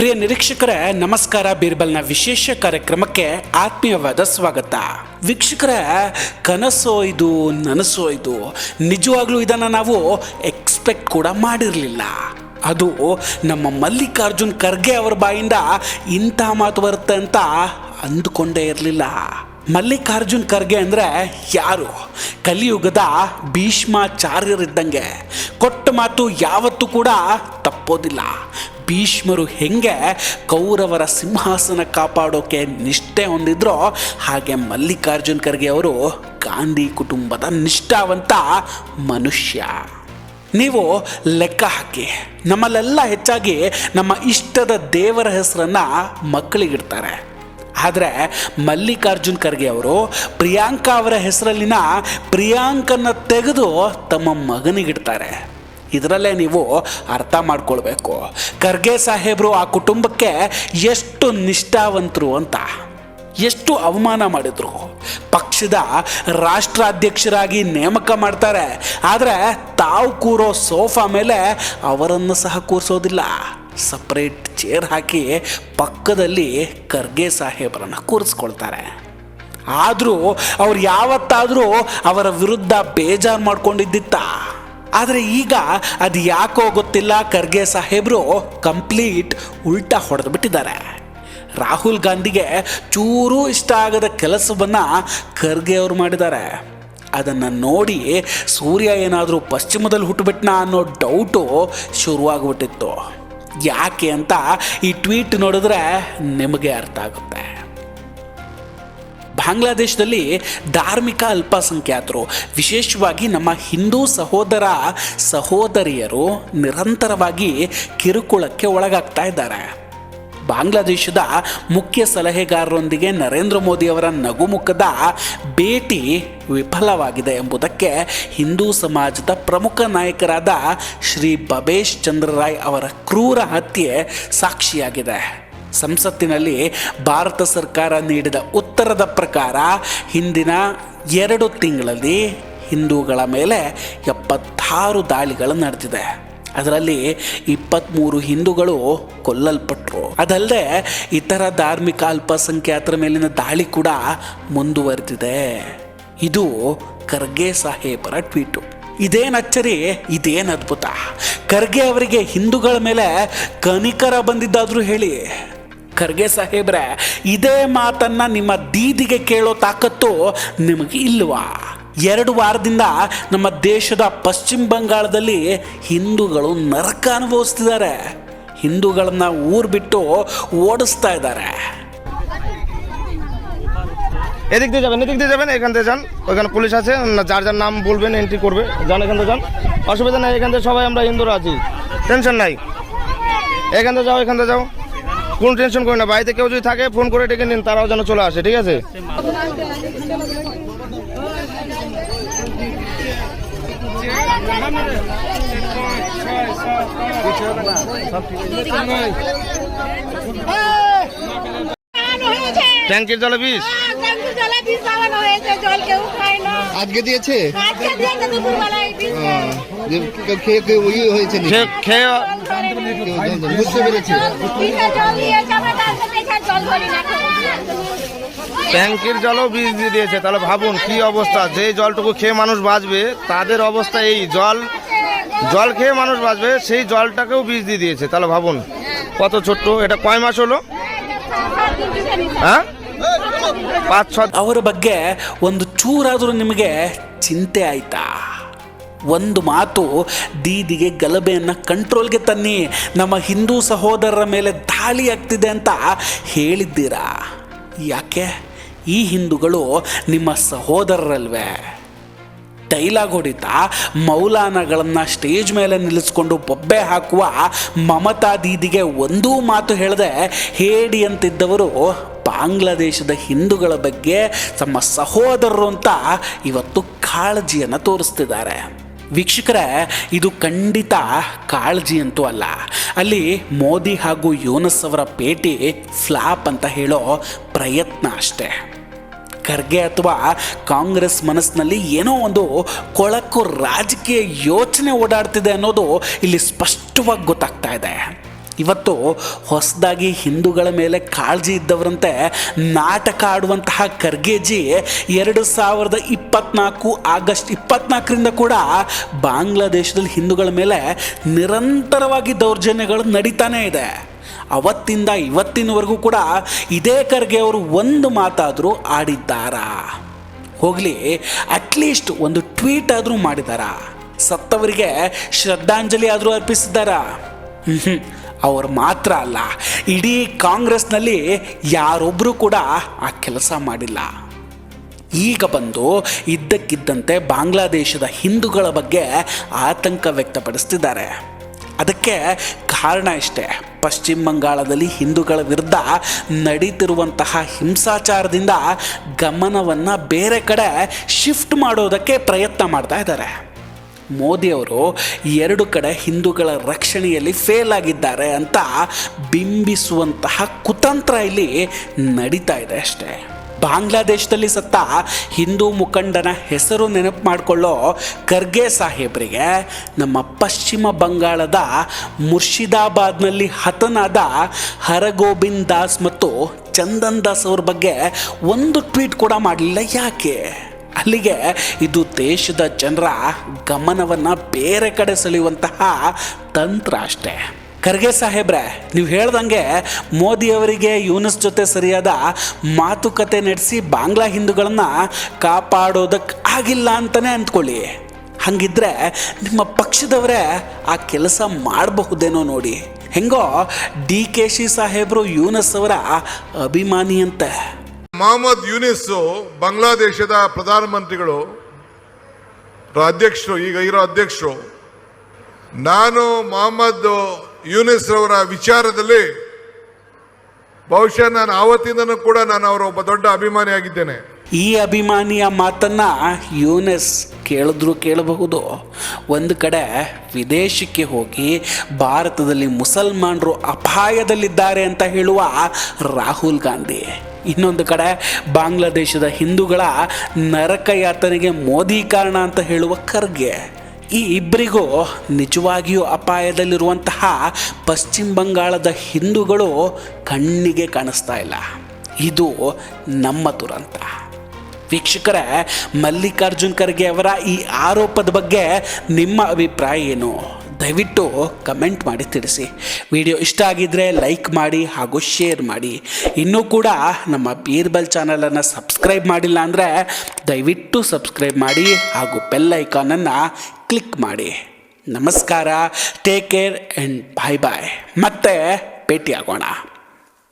ಪ್ರಿಯ ನಿರೀಕ್ಷಕರೇ ನಮಸ್ಕಾರ. ಬೀರ್ಬಲ್ನ ವಿಶೇಷ ಕಾರ್ಯಕ್ರಮಕ್ಕೆ ಆತ್ಮೀಯವಾದ ಸ್ವಾಗತ. ವೀಕ್ಷಕರೇ, ಕನಸೋ ಇದು ನನಸೋ ಇದು, ನಿಜವಾಗ್ಲೂ ಇದನ್ನು ನಾವು ಎಕ್ಸ್ಪೆಕ್ಟ್ ಕೂಡ ಮಾಡಿರಲಿಲ್ಲ. ಅದು ನಮ್ಮ ಮಲ್ಲಿಕಾರ್ಜುನ್ ಖರ್ಗೆ ಅವರ ಬಾಯಿಂದ ಇಂಥ ಮಾತು ಬರುತ್ತೆ ಅಂತ ಅಂದುಕೊಂಡೇ ಇರಲಿಲ್ಲ. ಮಲ್ಲಿಕಾರ್ಜುನ್ ಖರ್ಗೆ ಅಂದರೆ ಯಾರು? ಕಲಿಯುಗದ ಭೀಷ್ಮಾಚಾರ್ಯರಿದ್ದಂಗೆ. ಕೊಟ್ಟ ಮಾತು ಯಾವತ್ತೂ ಕೂಡ ತಪ್ಪೋದಿಲ್ಲ. ಭೀಷ್ಮರು ಹೆಂಗೆ ಕೌರವರ ಸಿಂಹಾಸನ ಕಾಪಾಡೋಕೆ ನಿಷ್ಠೆ ಹೊಂದಿದ್ರೋ ಹಾಗೆ ಮಲ್ಲಿಕಾರ್ಜುನ್ ಖರ್ಗೆ ಅವರು ಗಾಂಧಿ ಕುಟುಂಬದ ನಿಷ್ಠಾವಂತ ಮನುಷ್ಯ. ನೀವು ಲೆಕ್ಕ ಹಾಕಿ, ನಮ್ಮಲ್ಲೆಲ್ಲ ಹೆಚ್ಚಾಗಿ ನಮ್ಮ ಇಷ್ಟದ ದೇವರ ಹೆಸರನ್ನು ಮಕ್ಕಳಿಗಿಡ್ತಾರೆ. ಆದರೆ ಮಲ್ಲಿಕಾರ್ಜುನ್ ಖರ್ಗೆ ಅವರು ಪ್ರಿಯಾಂಕಾ ಅವರ ಹೆಸರಲ್ಲಿನ ಪ್ರಿಯಾಂಕನ್ನ ತೆಗೆದು ತಮ್ಮ ಮಗನಿಗಿಡ್ತಾರೆ. ಇದರಲ್ಲೇ ನೀವು ಅರ್ಥ ಮಾಡ್ಕೊಳ್ಬೇಕು ಖರ್ಗೆ ಸಾಹೇಬರು ಆ ಕುಟುಂಬಕ್ಕೆ ಎಷ್ಟು ನಿಷ್ಠಾವಂತರು ಅಂತ. ಎಷ್ಟು ಅವಮಾನ ಮಾಡಿದ್ರು. ಪಕ್ಷದ ರಾಷ್ಟ್ರಾಧ್ಯಕ್ಷರಾಗಿ ನೇಮಕ ಮಾಡ್ತಾರೆ, ಆದರೆ ತಾವು ಕೂರೋ ಸೋಫಾ ಮೇಲೆ ಅವರನ್ನು ಸಹ ಕೂರಿಸೋದಿಲ್ಲ. ಸಪ್ರೇಟ್ ಚೇರ್ ಹಾಕಿ ಪಕ್ಕದಲ್ಲಿ ಖರ್ಗೆ ಸಾಹೇಬರನ್ನು ಕೂರಿಸ್ಕೊಳ್ತಾರೆ. ಆದರೂ ಅವ್ರು ಯಾವತ್ತಾದರೂ ಅವರ ವಿರುದ್ಧ ಬೇಜಾರು ಮಾಡ್ಕೊಂಡಿದ್ದಿತ್ತ. ಆದರೆ ಈಗ ಅದು ಯಾಕೋ ಗೊತ್ತಿಲ್ಲ, ಖರ್ಗೆ ಸಾಹೇಬರು ಕಂಪ್ಲೀಟ್ ಉಲ್ಟಾ ಹೊಡೆದು ಬಿಟ್ಟಿದ್ದಾರೆ. ರಾಹುಲ್ ಗಾಂಧಿಗೆ ಚೂರೂ ಇಷ್ಟ ಆಗದ ಕೆಲಸವನ್ನು ಖರ್ಗೆ ಅವರು ಮಾಡಿದ್ದಾರೆ. ಅದನ್ನು ನೋಡಿ ಸೂರ್ಯ ಏನಾದರೂ ಪಶ್ಚಿಮದಲ್ಲಿ ಹುಟ್ಟುಬಿಟ್ನಾ ಅನ್ನೋ ಡೌಟು ಶುರುವಾಗ್ಬಿಟ್ಟಿತ್ತು. ಯಾಕೆ ಅಂತ ಈ ಟ್ವೀಟ್ ನೋಡಿದ್ರೆ ನಿಮಗೆ ಅರ್ಥ ಆಗುತ್ತೆ. ಬಾಂಗ್ಲಾದೇಶದಲ್ಲಿ ಧಾರ್ಮಿಕ ಅಲ್ಪಸಂಖ್ಯಾತರು, ವಿಶೇಷವಾಗಿ ನಮ್ಮ ಹಿಂದೂ ಸಹೋದರ ಸಹೋದರಿಯರು ನಿರಂತರವಾಗಿ ಕಿರುಕುಳಕ್ಕೆ ಒಳಗಾಗ್ತಾ ಇದ್ದಾರೆ. ಬಾಂಗ್ಲಾದೇಶದ ಮುಖ್ಯ ಸಲಹೆಗಾರರೊಂದಿಗೆ ನರೇಂದ್ರ ಮೋದಿ ಅವರ ನಗುಮುಖದ ಭೇಟಿ ವಿಫಲವಾಗಿದೆ ಎಂಬುದಕ್ಕೆ ಹಿಂದೂ ಸಮಾಜದ ಪ್ರಮುಖ ನಾಯಕರಾದ ಶ್ರೀ ಭಬೇಶ್ ಚಂದ್ರ ರಾಯ್ ಅವರ ಕ್ರೂರ ಹತ್ಯೆ ಸಾಕ್ಷಿಯಾಗಿದೆ. ಸಂಸತ್ತಿನಲ್ಲಿ ಭಾರತ ಸರ್ಕಾರ ನೀಡಿದ ಉತ್ತರದ ಪ್ರಕಾರ ಹಿಂದಿನ 2 ತಿಂಗಳಲ್ಲಿ ಹಿಂದೂಗಳ ಮೇಲೆ 76 ದಾಳಿಗಳು ನಡೆದಿದೆ. ಅದರಲ್ಲಿ 23 ಹಿಂದೂಗಳು ಕೊಲ್ಲಲ್ಪಟ್ಟರು. ಅದಲ್ಲದೆ ಇತರ ಧಾರ್ಮಿಕ ಅಲ್ಪಸಂಖ್ಯಾತರ ಮೇಲಿನ ದಾಳಿ ಕೂಡ ಮುಂದುವರೆದಿದೆ. ಇದು ಖರ್ಗೆ ಸಾಹೇಬರ ಟ್ವೀಟು. ಇದೇನು ಅಚ್ಚರಿ, ಇದೇನು ಅದ್ಭುತ. ಖರ್ಗೆ ಅವರಿಗೆ ಹಿಂದೂಗಳ ಮೇಲೆ ಕನಿಕರ ಬಂದಿದ್ದಾದರೂ ಹೇಳಿ. ಖರ್ಗೆ ಸಾಹೇಬ್ರೆ, ಇದೇ ಮಾತನ್ನು ನಿಮ್ಮ ದೀದಿಗೆ ಕೇಳೋ ತಾಕತ್ತು ನಿಮಗೆ ಇಲ್ವಾ? 2 ವಾರದಿಂದ ನಮ್ಮ ದೇಶದ ಪಶ್ಚಿಮ ಬಂಗಾಳದಲ್ಲಿ ಹಿಂದೂಗಳು ನರಕ ಅನುಭವಿಸ್ತಿದ್ದಾರೆ. ಹಿಂದೂಗಳನ್ನ ಊರು ಬಿಟ್ಟು ಓಡಿಸ್ತಾ ಇದ್ದಾರೆ. এদিক দিয়ে যাবেন, এখান থেকে যান, ওইখানে পুলিশ আছে, যার যার নাম বলবেন এন্ট্রি করবে, যান এখান থেকে যান, অসুবিধা নাই। এখান থেকে সবাই আমরা হিন্দুরা আছি, টেনশন নাই। এখান থেকে যাও, কোনো টেনশন করি না। বাড়িতে কেউ যদি থাকে ফোন করে ডেকে নিন, তারাও যেন চলে আসে, ঠিক আছে? ট্যাঙ্কির জলে বিষ আজকে দিয়েছে, বুঝতে পেরেছি। ট্যাঙ্কির জলও বীজ দিয়ে দিয়েছে। তাহলে ভাবুন কি অবস্থা। যে জলটুকু খেয়ে মানুষ বাঁচবে, তাদের অবস্থা এই। জল খেয়ে মানুষ বাঁচবে, সেই জলটাকেও বীজ দিয়ে দিয়েছে। তাহলে ভাবুন কত ছোট্ট। এটা কয় মাস হলো? হ্যাঁ, 5-6। ಅವರ ಬಗ್ಗೆ ಒಂದು ಚೂರಾದರೂ ನಿಮಗೆ ಚಿಂತೆ ಆಯ್ತಾ? ಒಂದು ಮಾತು ದೀದಿಗೆ ಗಲಭೆಯನ್ನು ಕಂಟ್ರೋಲ್ಗೆ ತನ್ನಿ, ನಮ್ಮ ಹಿಂದೂ ಸಹೋದರರ ಮೇಲೆ ದಾಳಿ ಆಗ್ತಿದೆ ಅಂತ ಹೇಳಿದ್ದೀರಾ. ಯಾಕೆ? ಈ ಹಿಂದೂಗಳು ನಿಮ್ಮ ಸಹೋದರರಲ್ವೇ? ಡೈಲಾಗ್ ಹೊಡಿತಾ ಮೌಲಾನಗಳನ್ನು ಸ್ಟೇಜ್ ಮೇಲೆ ನಿಲ್ಲಿಸ್ಕೊಂಡು ಬೊಬ್ಬೆ ಹಾಕುವ ಮಮತಾ ದೀದಿಗೆ ಒಂದೂ ಮಾತು ಹೇಳದೆ ಹೇಡಿ ಅಂತಿದ್ದವರು ಬಾಂಗ್ಲಾದೇಶದ ಹಿಂದೂಗಳ ಬಗ್ಗೆ ತಮ್ಮ ಸಹೋದರರು ಅಂತ ಇವತ್ತು ಕಾಳಜಿಯನ್ನು ತೋರಿಸ್ತಿದ್ದಾರೆ. ವೀಕ್ಷಕರೇ, ಇದು ಖಂಡಿತ ಕಾಳಜಿ ಅಂತೂ ಅಲ್ಲ. ಅಲ್ಲಿ ಮೋದಿ ಹಾಗೂ ಯೂನಸ್ ಅವರ ಭೇಟಿ ಫ್ಲಾಪ್ ಅಂತ ಹೇಳೋ ಪ್ರಯತ್ನ ಅಷ್ಟೇ. ಖರ್ಗೆ ಅಥವಾ ಕಾಂಗ್ರೆಸ್ ಮನಸ್ಸಿನಲ್ಲಿ ಏನೋ ಒಂದು ಕೊಳಕು ರಾಜಕೀಯ ಯೋಚನೆ ಓಡಾಡ್ತಿದೆ ಅನ್ನೋದು ಇಲ್ಲಿ ಸ್ಪಷ್ಟವಾಗಿ ಗೊತ್ತಾಗ್ತಾ ಇದೆ. ಇವತ್ತು ಹೊಸದಾಗಿ ಹಿಂದೂಗಳ ಮೇಲೆ ಕಾಳಜಿ ಇದ್ದವರಂತೆ ನಾಟಕ ಆಡುವಂತಹ ಖರ್ಗೆಜಿ 2024 ಆಗಸ್ಟ್ 24ರಿಂದ ಕೂಡ ಬಾಂಗ್ಲಾದೇಶದಲ್ಲಿ ಹಿಂದೂಗಳ ಮೇಲೆ ನಿರಂತರವಾಗಿ ದೌರ್ಜನ್ಯಗಳು ನಡೀತಾನೇ ಇದೆ. ಅವತ್ತಿಂದ ಇವತ್ತಿನವರೆಗೂ ಕೂಡ ಇದೇ ಖರ್ಗೆ ಅವರು ಒಂದು ಮಾತಾದರೂ ಆಡಿದ್ದಾರಾ? ಹೋಗಲಿ, ಅಟ್ಲೀಸ್ಟ್ ಒಂದು ಟ್ವೀಟ್ ಆದರೂ ಮಾಡಿದಾರಾ? ಸತ್ತವರಿಗೆ ಶ್ರದ್ಧಾಂಜಲಿ ಆದರೂ ಅರ್ಪಿಸಿದ್ದಾರಾ? ಅವ್ರು ಮಾತ್ರ ಅಲ್ಲ, ಇಡೀ ಕಾಂಗ್ರೆಸ್ನಲ್ಲಿ ಯಾರೊಬ್ಬರೂ ಕೂಡ ಆ ಕೆಲಸ ಮಾಡಿಲ್ಲ. ಈಗ ಬಂದು ಇದ್ದಕ್ಕಿದ್ದಂತೆ ಬಾಂಗ್ಲಾದೇಶದ ಹಿಂದೂಗಳ ಬಗ್ಗೆ ಆತಂಕ ವ್ಯಕ್ತಪಡಿಸ್ತಿದ್ದಾರೆ. ಅದಕ್ಕೆ ಕಾರಣ ಇಷ್ಟೇ, ಪಶ್ಚಿಮ ಬಂಗಾಳದಲ್ಲಿ ಹಿಂದೂಗಳ ವಿರುದ್ಧ ನಡೀತಿರುವಂತಹ ಹಿಂಸಾಚಾರದಿಂದ ಗಮನವನ್ನು ಬೇರೆ ಕಡೆ ಶಿಫ್ಟ್ ಮಾಡೋದಕ್ಕೆ ಪ್ರಯತ್ನ ಮಾಡ್ತಾ ಇದ್ದಾರೆ. ಮೋದಿಯವರು 2 ಕಡೆ ಹಿಂದೂಗಳ ರಕ್ಷಣೆಯಲ್ಲಿ ಫೇಲ್ ಆಗಿದ್ದಾರೆ ಅಂತ ಬಿಂಬಿಸುವಂತಹ ಕುತಂತ್ರ ಇಲ್ಲಿ ನಡೀತಾ ಇದೆ ಅಷ್ಟೇ. ಬಾಂಗ್ಲಾದೇಶದಲ್ಲಿ ಸತ್ತ ಹಿಂದೂ ಮುಖಂಡನ ಹೆಸರು ನೆನಪು ಮಾಡಿಕೊಳ್ಳೋ ಖರ್ಗೆ ಸಾಹೇಬರಿಗೆ ನಮ್ಮ ಪಶ್ಚಿಮ ಬಂಗಾಳದ ಮುರ್ಷಿದಾಬಾದ್ನಲ್ಲಿ ಹತನಾದ ಹರಗೋಬಿಂದ್ ದಾಸ್ ಮತ್ತು ಚಂದನ್ ದಾಸ್ ಅವ್ರ ಬಗ್ಗೆ ಒಂದು ಟ್ವೀಟ್ ಕೂಡ ಮಾಡಲಿಲ್ಲ. ಯಾಕೆ? ಅಲ್ಲಿಗೆ ಇದು ದೇಶದ ಜನರ ಗಮನವನ್ನು ಬೇರೆ ಕಡೆ ಸೆಳೆಯುವಂತಹ ತಂತ್ರ ಅಷ್ಟೇ. ಖರ್ಗೆ ಸಾಹೇಬ್ರೆ, ನೀವು ಹೇಳ್ದಂಗೆ ಮೋದಿಯವರಿಗೆ ಯೂನಸ್ ಜೊತೆ ಸರಿಯಾದ ಮಾತುಕತೆ ನಡೆಸಿ ಬಾಂಗ್ಲಾ ಹಿಂದೂಗಳನ್ನು ಕಾಪಾಡೋದಕ್ಕೆ ಆಗಿಲ್ಲ ಅಂತಲೇ ಅಂದ್ಕೊಳ್ಳಿ. ಹಾಗಿದ್ರೆ ನಿಮ್ಮ ಪಕ್ಷದವರೇ ಆ ಕೆಲಸ ಮಾಡಬಹುದೇನೋ ನೋಡಿ. ಹೆಂಗೋ DKC ಸಾಹೇಬರು ಯೂನಸ್ ಅವರ ಅಭಿಮಾನಿಯಂತೆ. ಮೊಹಮ್ಮದ್ ಯೂನಿಸ್ ಬಾಂಗ್ಲಾದೇಶದ ಪ್ರಧಾನಮಂತ್ರಿಗಳು ಅಧ್ಯಕ್ಷರು, ಈಗ ಇರೋ ಅಧ್ಯಕ್ಷರು. ನಾನು ಮೊಹಮ್ಮದ್ ಯೂನಿಸ್ ಅವರ ವಿಚಾರದಲ್ಲಿ ಬಹುಶಃ ನಾನು ಆವತ್ತಿಂದನೂ ಕೂಡ ನಾನು ಅವರ ಒಬ್ಬ ದೊಡ್ಡ ಅಭಿಮಾನಿಯಾಗಿದ್ದೇನೆ. ಈ ಅಭಿಮಾನಿಯ ಮಾತನ್ನು ಯೂನಸ್ ಕೇಳಿದ್ರು ಕೇಳಬಹುದು. ಒಂದು ಕಡೆ ವಿದೇಶಕ್ಕೆ ಹೋಗಿ ಭಾರತದಲ್ಲಿ ಮುಸಲ್ಮಾನರು ಅಪಾಯದಲ್ಲಿದ್ದಾರೆ ಅಂತ ಹೇಳುವ ರಾಹುಲ್ ಗಾಂಧಿ, ಇನ್ನೊಂದು ಕಡೆ ಬಾಂಗ್ಲಾದೇಶದ ಹಿಂದೂಗಳ ನರಕಯಾತನೆಗೆ ಮೋದಿ ಕಾರಣ ಅಂತ ಹೇಳುವ ಖರ್ಗೆ. ಈ ಇಬ್ಬರಿಗೂ ನಿಜವಾಗಿಯೂ ಅಪಾಯದಲ್ಲಿರುವಂತಹ ಪಶ್ಚಿಮ ಬಂಗಾಳದ ಹಿಂದೂಗಳು ಕಣ್ಣಿಗೆ ಕಾಣಿಸ್ತಾ ಇಲ್ಲ. ಇದು ನಮ್ಮ ದುರಂತ. ವೀಕ್ಷಕರೇ, ಮಲ್ಲಿಕಾರ್ಜುನ್ ಖರ್ಗೆ ಅವರ ಈ ಆರೋಪದ ಬಗ್ಗೆ ನಿಮ್ಮ ಅಭಿಪ್ರಾಯ ಏನು? ದಯವಿಟ್ಟು ಕಮೆಂಟ್ ಮಾಡಿ ತಿಳಿಸಿ. ವಿಡಿಯೋ ಇಷ್ಟ ಆಗಿದ್ದರೆ ಲೈಕ್ ಮಾಡಿ ಹಾಗೂ ಶೇರ್ ಮಾಡಿ. ಇನ್ನೂ ಕೂಡ ನಮ್ಮ ಬೀರ್ಬಲ್ ಚಾನಲನ್ನು ಸಬ್ಸ್ಕ್ರೈಬ್ ಮಾಡಿಲ್ಲ ಅಂದರೆ ದಯವಿಟ್ಟು ಸಬ್ಸ್ಕ್ರೈಬ್ ಮಾಡಿ ಹಾಗೂ ಬೆಲ್ ಐಕಾನನ್ನು ಕ್ಲಿಕ್ ಮಾಡಿ. ನಮಸ್ಕಾರ, ಟೇಕ್ ಕೇರ್ ಆ್ಯಂಡ್ ಬಾಯ್ ಬಾಯ್. ಮತ್ತೆ ಭೇಟಿಯಾಗೋಣ.